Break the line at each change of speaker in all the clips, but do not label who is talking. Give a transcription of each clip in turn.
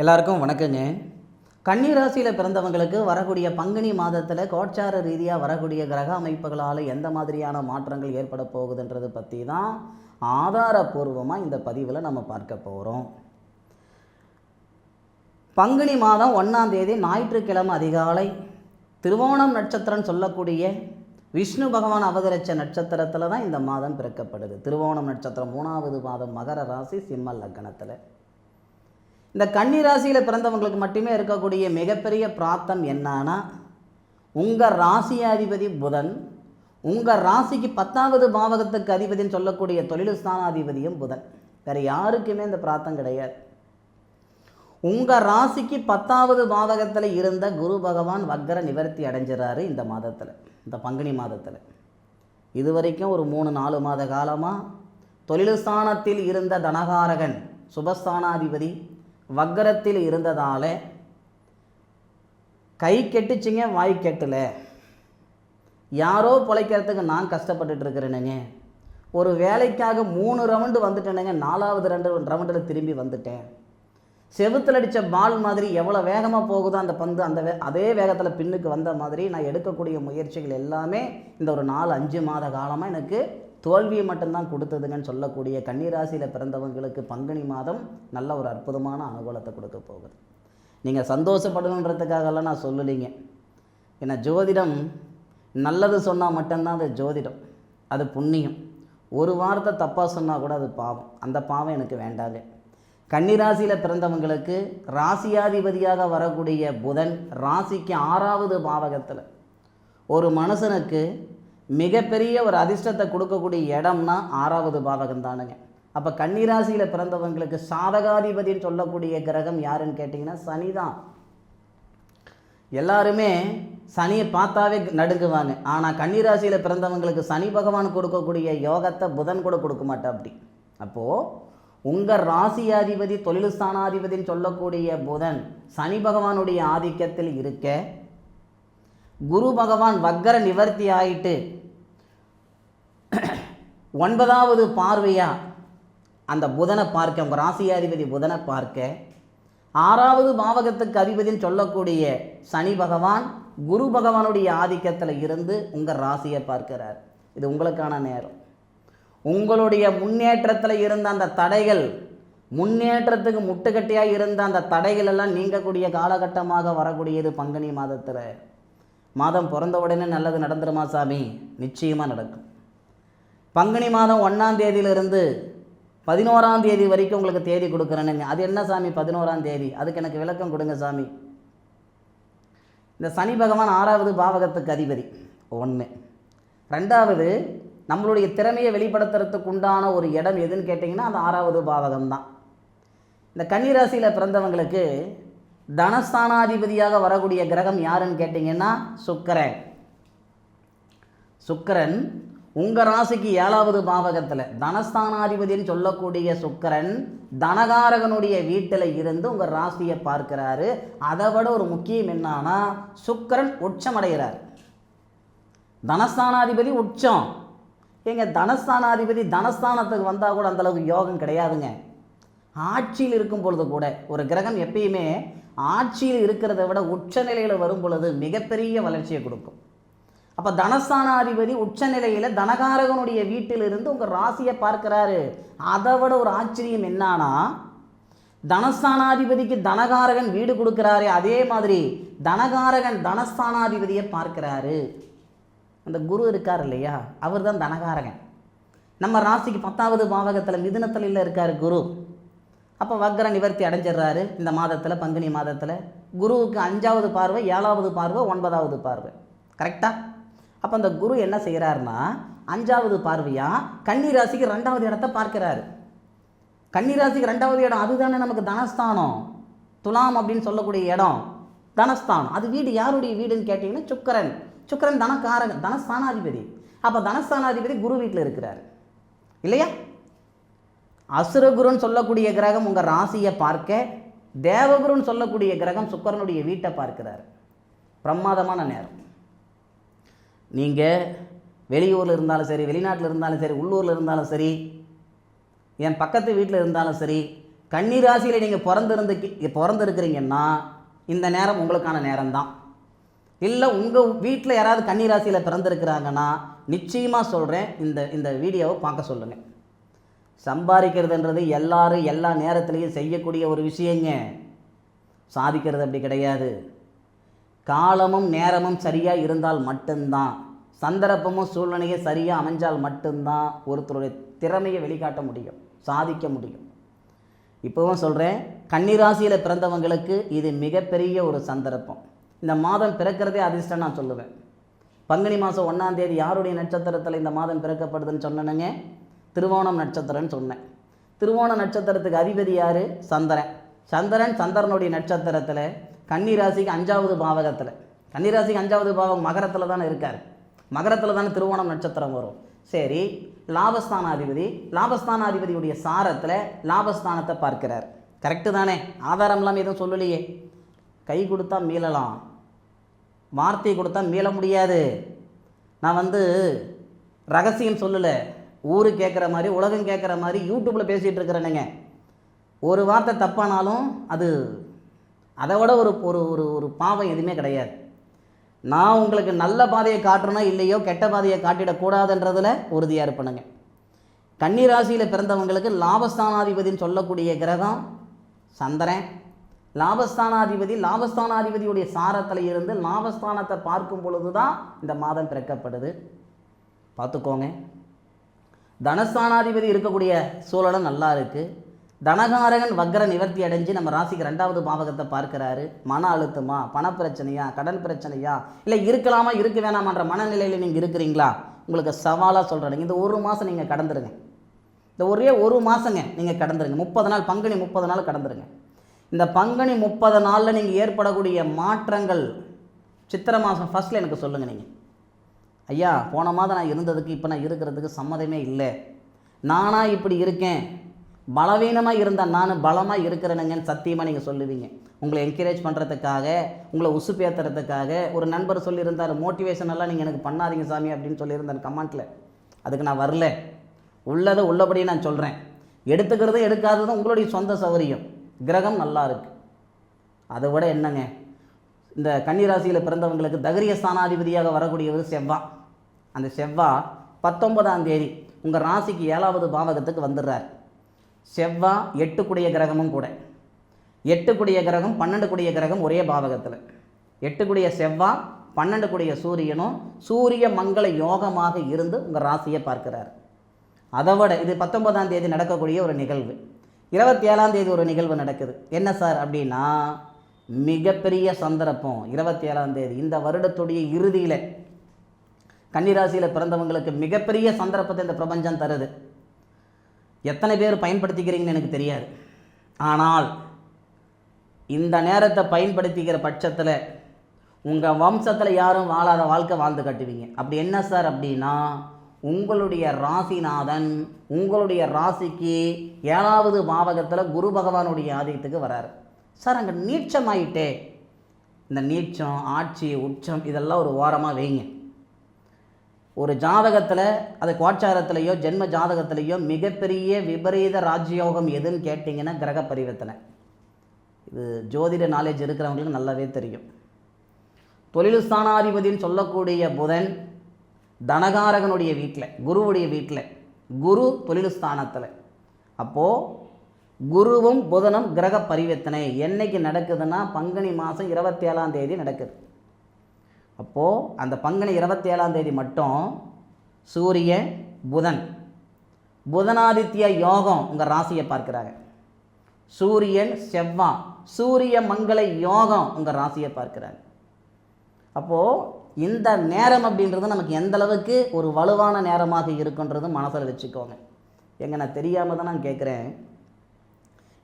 எல்லாருக்கும் வணக்கங்க. கன்னி ராசியில் பிறந்தவங்களுக்கு வரக்கூடிய பங்குனி மாதத்தில் கோட்சார ரீதியாக வரக்கூடிய கிரக அமைப்புகளால் எந்த மாதிரியான மாற்றங்கள் ஏற்பட போகுதுன்றது பற்றி தான் ஆதாரபூர்வமாக இந்த பதிவில் நம்ம பார்க்க போகிறோம். பங்குனி மாதம் 1ஆம் தேதி ஞாயிற்றுக்கிழமை அதிகாலை திருவோணம் நட்சத்திரம் சொல்லக்கூடிய விஷ்ணு பகவான் அவதரித்த நட்சத்திரத்தில் தான் இந்த மாதம் பிறக்கப்படுது. திருவோணம் நட்சத்திரம் 3வது மாதம், மகர ராசி, சிம்ம லக்னத்தில். இந்த கன்னி ராசியில் பிறந்தவங்களுக்கு மட்டுமே இருக்கக்கூடிய மிகப்பெரிய பிராப்தம் என்னன்னா, உங்கள் ராசியாதிபதி புதன், உங்கள் ராசிக்கு 10வது பாவகத்துக்கு அதிபதினு சொல்லக்கூடிய தொழில் ஸ்தானாதிபதியும் புதன். வேறு யாருக்குமே இந்த பிராப்தம் கிடையாது. உங்கள் ராசிக்கு 10வது பாவகத்தில் இருந்த குரு பகவான் வக்கர நிவர்த்தி அடைஞ்சிறாரு இந்த மாதத்தில், இந்த பங்குனி மாதத்தில். இதுவரைக்கும் ஒரு 3-4 மாத காலமாக தொழில் ஸ்தானத்தில் இருந்த தனகாரகன் சுபஸ்தானாதிபதி வக்கரத்தில் இருந்ததால் கை கெட்டுச்சிங்க, வாய் கெட்டல. யாரோ பிழைக்கிறதுக்கு நான் கஷ்டப்பட்டுட்டு இருக்கிறேனுங்க. ஒரு வேலைக்காக 3 ரவுண்டு வந்துட்டேனுங்க, 4வது ரவுண்டில் திரும்பி வந்துட்டேன். செவுத்தில் அடித்த பால் மாதிரி எவ்வளோ வேகமாக போகுதோ அந்த பந்து அதே வேகத்தில் பின்னுக்கு வந்த மாதிரி நான் எடுக்கக்கூடிய முயற்சிகள் எல்லாமே இந்த ஒரு 4-5 மாத காலமாக எனக்கு தோல்வியை மட்டும்தான் கொடுத்ததுங்கன்னு சொல்லக்கூடிய கன்னிராசியில் பிறந்தவங்களுக்கு பங்குனி மாதம் நல்ல ஒரு அற்புதமான அனுகூலத்தை கொடுக்க போகுது. நீங்கள் சந்தோஷப்படணுன்றதுக்காகலாம் நான் சொல்லலைங்க. ஏன்னா ஜோதிடம் நல்லது சொன்னால் மட்டும்தான் அது ஜோதிடம், அது புண்ணியம். ஒரு வார்த்தை தப்பாக சொன்னால் கூட அது பாவம். அந்த பாவம் எனக்கு வேண்டாங்க. கன்னிராசியில் பிறந்தவங்களுக்கு ராசியாதிபதியாக வரக்கூடிய புதன் ராசிக்கு 6வது பாவகத்தில் ஒரு மனுஷனுக்கு மிகப்பெரிய ஒரு அதிர்ஷ்டத்தை கொடுக்கக்கூடிய இடம்னா 6வது பாவகம் தானுங்க. அப்போ கன்னிராசியில் பிறந்தவங்களுக்கு சாதகாதிபதினு சொல்லக்கூடிய கிரகம் யாருன்னு கேட்டிங்கன்னா சனி தான். எல்லாருமே சனியை பார்த்தாவே நடுங்குவாங்க. ஆனால் கன்னிராசியில் பிறந்தவங்களுக்கு சனி பகவான் கொடுக்கக்கூடிய யோகத்தை புதன் கூட கொடுக்க மாட்டா. அப்படி அப்போது உங்கள் ராசியாதிபதி தொழில் ஸ்தானாதிபதினு சொல்லக்கூடிய புதன் சனி பகவானுடைய ஆதிக்கத்தில் இருக்க, குரு பகவான் வக்கர நிவர்த்தி ஆகிட்டு 9வது பார்வையாக அந்த புதனை பார்க்க, உங்கள் ராசியாதிபதி புதனை பார்க்க, 6வது பாவகத்துக்கு அதிபதினு சொல்லக்கூடிய சனி பகவான் குரு பகவானுடைய ஆதிக்கத்தில் இருந்து உங்கள் ராசியை பார்க்கிறார். இது உங்களுக்கான நேரம். உங்களுடைய முன்னேற்றத்தில் இருந்த அந்த தடைகள், முன்னேற்றத்துக்கு முட்டுக்கட்டியாக இருந்த அந்த தடைகள் எல்லாம் நீங்கக்கூடிய காலகட்டமாக வரக்கூடியது பங்குனி மாதத்தில். மாதம் பிறந்த உடனே நல்லது நடந்துருமா சாமி? நிச்சயமாக நடக்கும். பங்குனி மாதம் 1ஆம் தேதியிலிருந்து 11ஆம் தேதி வரைக்கும் உங்களுக்கு தேதி கொடுக்குறேனுங்க. அது என்ன சாமி 11ஆம் தேதி? அதுக்கு எனக்கு விளக்கம் கொடுங்க சாமி. இந்த சனி பகவான் 6வது பாவகத்துக்கு அதிபதி 1. 2வது நம்மளுடைய திறமையை வெளிப்படுத்துறதுக்கு உண்டான ஒரு இடம் எதுன்னு கேட்டிங்கன்னா அந்த 6வது பாவகம் தான். இந்த கன்னிராசியில் பிறந்தவங்களுக்கு தனஸ்தானாதிபதியாக வரக்கூடிய கிரகம் யாருன்னு கேட்டிங்கன்னா சுக்கிரன். சுக்கிரன் உங்கள் ராசிக்கு 7வது பாவகத்தில் தனஸ்தானாதிபதினு சொல்லக்கூடிய சுக்கிரன் தனகாரகனுடைய வீட்டில் இருந்து உங்கள் ராசியை பார்க்கிறாரு. அதை விட ஒரு முக்கியம் என்னன்னா சுக்கிரன் உச்சமடைகிறார். தனஸ்தானாதிபதி உச்சம். எங்க தனஸ்தானாதிபதி தனஸ்தானத்துக்கு வந்தால் கூட அந்தளவுக்கு யோகம் கிடையாதுங்க. ஆட்சியில் இருக்கும் பொழுது கூட ஒரு கிரகம் எப்பயுமே ஆட்சியில் இருக்கிறத விட உச்ச நிலையில் வரும் பொழுது மிகப்பெரிய வளர்ச்சியை கொடுக்கும். அப்போ தனஸ்தானாதிபதி உச்ச நிலையில் தனகாரகனுடைய வீட்டிலிருந்து உங்கள் ராசியை பார்க்கிறாரு. அதை விட ஒரு ஆச்சரியம் என்னன்னா, தனஸ்தானாதிபதிக்கு தனகாரகன் வீடு கொடுக்குறாரு, அதே மாதிரி தனகாரகன் தனஸ்தானாதிபதியை பார்க்கிறாரு. அந்த குரு இருக்கார் இல்லையா, அவர் தான் தனகாரகன். நம்ம ராசிக்கு 10வது பாவகத்தில் மிதுனத்தில் இருக்கார் குரு. அப்போ வக்கர நிவர்த்தி அடைஞ்சிடுறாரு இந்த மாதத்தில், பங்குனி மாதத்தில். குருவுக்கு 5வது பார்வை, 7வது பார்வை, 9வது பார்வை. கரெக்டாக? அப்போ அந்த குரு என்ன செய்கிறாருன்னா 5வது பார்வையாக கன்னி ராசிக்கு 2வது இடத்தை பார்க்கிறாரு. கன்னி ராசிக்கு 2வது இடம் அதுதானே நமக்கு தனஸ்தானம். துலாம் அப்படின்னு சொல்லக்கூடிய இடம் தனஸ்தானம். அது வீடு யாருடைய வீடுன்னு கேட்டிங்கன்னா சுக்கிரன். சுக்கிரன் தனகாரகன், தனஸ்தானாதிபதி. அப்போ தனஸ்தானாதிபதி குரு வீட்டில் இருக்கிறார் இல்லையா? அசுரகுருன்னு சொல்லக்கூடிய கிரகம் உங்கள் ராசியை பார்க்க, தேவகுருன்னு சொல்லக்கூடிய கிரகம் சுக்கிரனுடைய வீட்டை பார்க்கிறார். பிரமாதமான நேரம். நீங்கள் வெளியூரில் இருந்தாலும் சரி, வெளிநாட்டில் இருந்தாலும் சரி, உள்ளூரில் இருந்தாலும் சரி, என் பக்கத்து வீட்டில் இருந்தாலும் சரி, கன்னி ராசியில் நீங்கள் பிறந்திருக்கிறீங்கன்னா இந்த நேரம் உங்களுக்கான நேரம்தான். இல்லை உங்கள் வீட்டில் யாராவது கன்னி ராசியில் பிறந்திருக்கிறாங்கன்னா நிச்சயமாக சொல்கிறேன், இந்த வீடியோவை பார்க்க சொல்லுங்கள். சம்பாதிக்கிறதுன்றது எல்லாரும் எல்லா நேரத்துலையும் செய்யக்கூடிய ஒரு விஷயங்க. சாதிக்கிறது அப்படி கிடையாது. காலமும் நேரமும் சரியாக இருந்தால் மட்டும்தான், சந்தர்ப்பமும் சூழ்நிலையும் சரியாக அமைஞ்சால் மட்டும்தான் ஒருத்தருடைய திறமையை வெளிக்காட்ட முடியும், சாதிக்க முடியும். இப்போவும் சொல்கிறேன், கன்னிராசியில் பிறந்தவங்களுக்கு இது மிகப்பெரிய ஒரு சந்தர்ப்பம். இந்த மாதம் பிறக்கிறதே அதிர்ஷ்டம் நான் சொல்லுவேன். பங்குனி மாதம் 1ஆம் தேதி யாருடைய நட்சத்திரத்தில் இந்த மாதம் பிறக்கப்படுதுன்னு சொன்னேனுங்க? திருவோணம் நட்சத்திரம்னு சொன்னேன். திருவோண நட்சத்திரத்துக்கு அதிபதி யார்? சந்திரன். சந்திரனுடைய நட்சத்திரத்தில் கன்னிராசிக்கு 5வது பாவகத்தில், கன்னிராசிக்கு 5வது பாவகம் மகரத்தில் தானே இருக்கார். மகரத்தில் தானே திருவோணம் நட்சத்திரம் வரும். சரி, லாபஸ்தானாதிபதியுடைய சாரத்தில் லாபஸ்தானத்தை பார்க்கிறார். கரெக்டு தானே? ஆதாரம் இல்லாமல் எதுவும் சொல்லலையே. கை கொடுத்தா மீளலாம், வார்த்தை கொடுத்தா மீள முடியாது. நான் ரகசியம் சொல்லலை, ஊரு கேட்குற மாதிரி உலகம் கேட்குற மாதிரி யூடியூப்பில் பேசிகிட்டு இருக்கிறேனுங்க. ஒரு வார்த்தை தப்பானாலும் அதை விட ஒரு ஒரு ஒரு ஒரு பாவம் எதுவுமே கிடையாது. நான் உங்களுக்கு நல்ல பாதையை காட்டுறனோ இல்லையோ, கெட்ட பாதையை காட்டிடக்கூடாதுன்றதில் உறுதியாக இருப்பணுங்க. கன்னி ராசியில் பிறந்தவங்களுக்கு லாபஸ்தானாதிபதினு சொல்லக்கூடிய கிரகம் சந்திரன். லாபஸ்தானாதிபதியுடைய சாரத்தில் இருந்து லாபஸ்தானத்தை பார்க்கும் பொழுது தான் இந்த மாதம் பிறக்கப்படுது. பார்த்துக்கோங்க. தனஸ்தானாதிபதி இருக்கக்கூடிய சூழலும் நல்லா இருக்குது. தனகாரகன் வக்ர நிவர்த்தி அடைஞ்சு நம்ம ராசிக்கு 2வது பாவகத்தை பார்க்கிறாரு. மன அழுத்தமா, பணப்பிரச்சனையா, கடன் பிரச்சனையா, இல்லை இருக்கலாமா இருக்க வேணாமான்ற மனநிலையில் நீங்கள் இருக்கிறீங்களா? உங்களுக்கு சவாலாக சொல்கிறேன், இந்த ஒரு மாதம் நீங்கள் கடந்துருங்க. இந்த ஒரே ஒரு மாதங்க நீங்கள் கடந்துருங்க. 30 நாள், பங்குனி 30 நாள் கடந்துருங்க. இந்த பங்குனி 30 நாளில் நீங்கள் ஏற்படக்கூடிய மாற்றங்கள் சித்திரை மாதம் ஃபஸ்ட்டில் எனக்கு சொல்லுங்கள். நீங்கள் ஐயா, போன மாதம் நான் இருந்ததுக்கு இப்போ நான் இருக்கிறதுக்கு சம்மதமே இல்லை, நானாக இப்படி இருக்கேன், பலவீனமாக இருந்தால் நான் பலமாக இருக்கிறேனுங்கன்னு சத்தியமாக நீங்கள் சொல்லுவீங்க. உங்களை என்கரேஜ் பண்ணுறதுக்காக, உங்களை உசுப்பேற்றுறதுக்காக ஒரு நண்பர் சொல்லியிருந்தார், மோட்டிவேஷனெல்லாம் நீங்கள் எனக்கு பண்ணாதீங்க சாமி அப்படின்னு சொல்லியிருந்தார் கமெண்ட்டில். அதுக்கு நான் வரல, உள்ளதை உள்ளபடியே நான் சொல்கிறேன். எடுத்துக்கிறதும் எடுக்காததும் உங்களுடைய சொந்த சௌகரியம். கிரகம் நல்லா இருக்குது. அதை விட என்னங்க, இந்த கன்னிராசியில் பிறந்தவங்களுக்கு தகரிய ஸ்தானாதிபதியாக வரக்கூடியவர் செவ்வாய். அந்த செவ்வாய் 19ஆம் தேதி உங்கள் ராசிக்கு 7வது பாவகத்துக்கு வந்துடுறார். செவ்வாய் 8 கூடிய கிரகமும் கூட. 8 கூடிய கிரகம் 12 கூடிய கிரகம் ஒரே பாவகத்தில். 8 கூடிய செவ்வாய் 12 கூடிய சூரியனும் சூரிய மங்கள யோகமாக இருந்து உங்கள் ராசியை பார்க்கிறார். அதை விட இது 19ஆம் தேதி நடக்கக்கூடிய ஒரு நிகழ்வு. 27ஆம் தேதி ஒரு நிகழ்வு நடக்குது. என்ன சார் அப்படின்னா, மிகப்பெரிய சந்தர்ப்பம். 27ஆம் தேதி இந்த வருடத்துடைய இறுதியில் கன்னிராசியில் பிறந்தவங்களுக்கு மிகப்பெரிய சந்தர்ப்பத்தை இந்த பிரபஞ்சம் தருது. எத்தனை பேர் பயன்படுத்திக்கிறீங்கன்னு எனக்கு தெரியாது. ஆனால் இந்த நேரத்தை பயன்படுத்திக்கிற பட்சத்தில் உங்கள் வம்சத்தில் யாரும் வாழாத வாழ்க்கை வாழ்ந்து கட்டுவீங்க. அப்படி என்ன சார் அப்படின்னா, உங்களுடைய ராசிநாதன் உங்களுடைய ராசிக்கு 7வது பாவகத்தில் குரு பகவானுடைய ஆதிக்கத்துக்கு வராரு. சார் அங்கே நீட்சமாயிட்டே, இந்த நீட்சம், ஆட்சி, உச்சம் இதெல்லாம் ஒரு ஓரமாக வைங்க. ஒரு ஜாதகத்தில், அது கோச்சாரத்திலேயோ ஜென்ம ஜாதகத்திலேயோ மிகப்பெரிய விபரீத ராஜயோகம் எதுன்னு கேட்டிங்கன்னா கிரக பரிவர்த்தனை. இது ஜோதிட நாலேஜ் இருக்கிறவங்களுக்கு நல்லாவே தெரியும். தொழில் ஸ்தானாதிபதினு சொல்லக்கூடிய புதன் தனகாரகனுடைய வீட்டில், குருவுடைய வீட்டில், குரு தொழில் ஸ்தானத்தில். அப்போது குருவும் புதனும் கிரக பரிவர்த்தனை என்னைக்கு நடக்குதுன்னா பங்குனி மாதம் 27ஆம் தேதி நடக்குது. அப்போது அந்த பங்குனி 27ஆம் தேதி மட்டும் சூரியன் புதனாதித்ய யோகம் உங்கள் ராசியை பார்க்குறாங்க. சூரியன் செவ்வாய் சூரிய மங்கள யோகம் உங்கள் ராசியை பார்க்குறாங்க. அப்போது இந்த நேரம் அப்படின்றது நமக்கு எந்த அளவுக்கு ஒரு வலுவான நேரமாக இருக்குன்றது மனசில் வச்சுக்கோங்க. நான் தெரியாமல் தான் நான் கேட்குறேன்.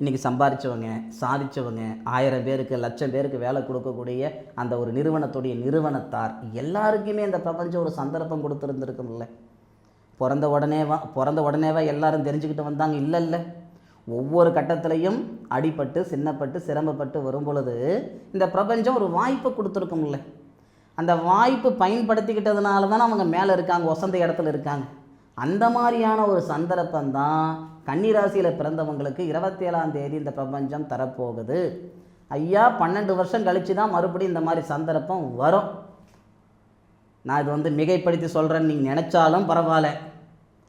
இன்றைக்கி சம்பாதிச்சவங்க, சாதித்தவங்க, 1000 பேருக்கு 1,00,000 பேருக்கு வேலை கொடுக்கக்கூடிய அந்த ஒரு நிறுவனத்துடைய நிறுவனத்தார் எல்லாருக்குமே இந்த பிரபஞ்சம் ஒரு சந்தர்ப்பம் கொடுத்துருந்துருக்கும்ல. பிறந்த உடனேவா எல்லாரும் தெரிஞ்சுக்கிட்டு வந்தாங்க? இல்லை. ஒவ்வொரு கட்டத்திலையும் அடிபட்டு, சின்னப்பட்டு, சிரமப்பட்டு வரும் பொழுது இந்த பிரபஞ்சம் ஒரு வாய்ப்பு கொடுத்துருக்கும்ல. அந்த வாய்ப்பு பயன்படுத்திக்கிட்டதுனால தானே அவங்க மேலே இருக்காங்க, வசந்த இடத்துல இருக்காங்க. அந்த மாதிரியான ஒரு சந்தர்ப்பந்தான் கன்னிராசியில் பிறந்தவங்களுக்கு 27ஆம் தேதி இந்த பிரபஞ்சம் தரப்போகுது. ஐயா 12 வருஷம் கழித்து தான் மறுபடியும் இந்த மாதிரி சந்தர்ப்பம் வரும். நான் இது மிகைப்படுத்தி சொல்கிறேன்னு நீங்கள் நினச்சாலும் பரவாயில்ல,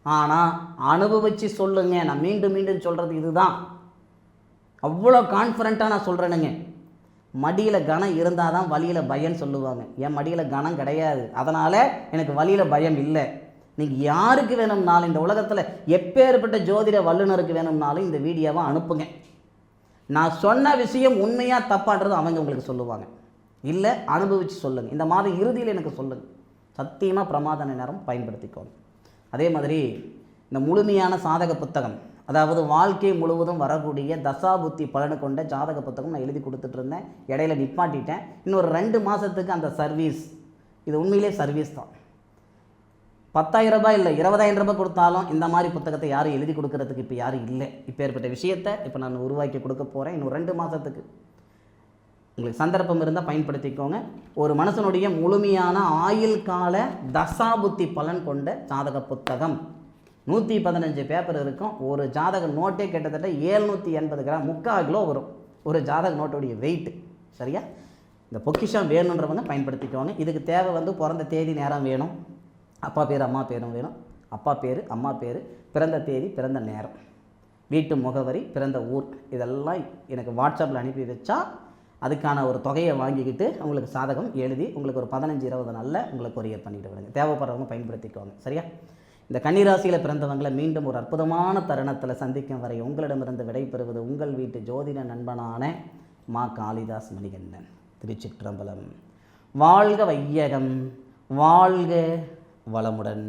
ஆனால் அனுபவித்து சொல்லுங்க. நான் மீண்டும் மீண்டும் சொல்கிறது இதுதான். அவ்வளோ கான்ஃபிடண்ட்டாக நான் சொல்கிறேனுங்க. மடியில் கணம் இருந்தால் தான் வழியில் பயம்னு சொல்லுவாங்க. என் மடியில் கணம் கிடையாது, அதனால் எனக்கு வழியில் பயம் இல்லை. நீங்கள் யாருக்கு வேணும்னாலும், இந்த உலகத்தில் எப்பேற்பட்ட ஜோதிட வல்லுநருக்கு வேணும்னாலும் இந்த வீடியோவை அனுப்புங்க. நான் சொன்ன விஷயம் உண்மையாக தப்பான்றது அவங்க உங்களுக்கு சொல்லுவாங்க. இல்லை அனுபவித்து சொல்லுங்கள். இந்த மாதம் இறுதியில் எனக்கு சொல்லுங்கள். சத்தியமாக பிரமாத நேரம் பயன்படுத்திக்கோங்க. அதே மாதிரி இந்த முழுமையான சாதக புத்தகம், அதாவது வாழ்க்கை முழுவதும் வரக்கூடிய தசாபுத்தி பலனு கொண்ட ஜாதக புத்தகம் நான் எழுதி கொடுத்துட்டு இருந்தேன். இடையில நிப்பாட்டிட்டேன். இன்னொரு 2 மாதத்துக்கு அந்த சர்வீஸ், இது உண்மையிலே சர்வீஸ் தான். 10,000 ரூபாய் இல்லை, 20,000 ரூபாய் கொடுத்தாலும் இந்த மாதிரி புத்தகத்தை யாரும் எழுதி கொடுக்கறதுக்கு இப்போ யாரும் இல்லை. இப்போ ஏற்பட்ட விஷயத்தை இப்போ நான் உருவாக்கி கொடுக்க போகிறேன். இன்னும் 2 மாதத்துக்கு உங்களுக்கு சந்தர்ப்பம் இருந்தால் பயன்படுத்திக்கோங்க. ஒரு மனுஷனுடைய முழுமையான ஆயுள் கால தசாபுத்தி பலன் கொண்ட ஜாதக புத்தகம் 115 பேப்பர் இருக்கும். ஒரு ஜாதக நோட்டே கிட்டத்தட்ட 780 கிராம், 3/4 கிலோ வரும் ஒரு ஜாதக நோட்டுடைய வெயிட். சரியா? இந்த பொக்கிஷம் வேணுன்றவங்க பயன்படுத்திக்கோங்க. இதுக்கு தேவை பிறந்த தேதி நேரம் வேணும், அப்பா பேர் அம்மா பேரும் வேணும். அப்பா பேர் அம்மா பேர், பிறந்த தேதி பிறந்த நேரம், வீட்டு முகவரி, பிறந்த ஊர், இதெல்லாம் எனக்கு வாட்ஸ்அப்பில் அனுப்பி வச்சா அதுக்கான ஒரு தொகையை வாங்கிக்கிட்டு உங்களுக்கு சாதகம் எழுதி உங்களுக்கு ஒரு 15-20 நாளில் உங்களுக்கு கொரியர் பண்ணிட்டு விடுங்க. தேவைப்படுறவங்க பயன்படுத்திக்கோங்க. சரியா? இந்த கன்னிராசியில் பிறந்தவங்களை மீண்டும் ஒரு அற்புதமான தருணத்தில் சந்திக்கும் வரை உங்களிடமிருந்து விடைபெறுவது உங்கள் வீட்டு ஜோதிட நண்பனான மா காளிதாஸ் மணிகண்டன். திருச்சிற்றம்பலம். வாழ்க வையகம், வாழ்க வளமுடன்.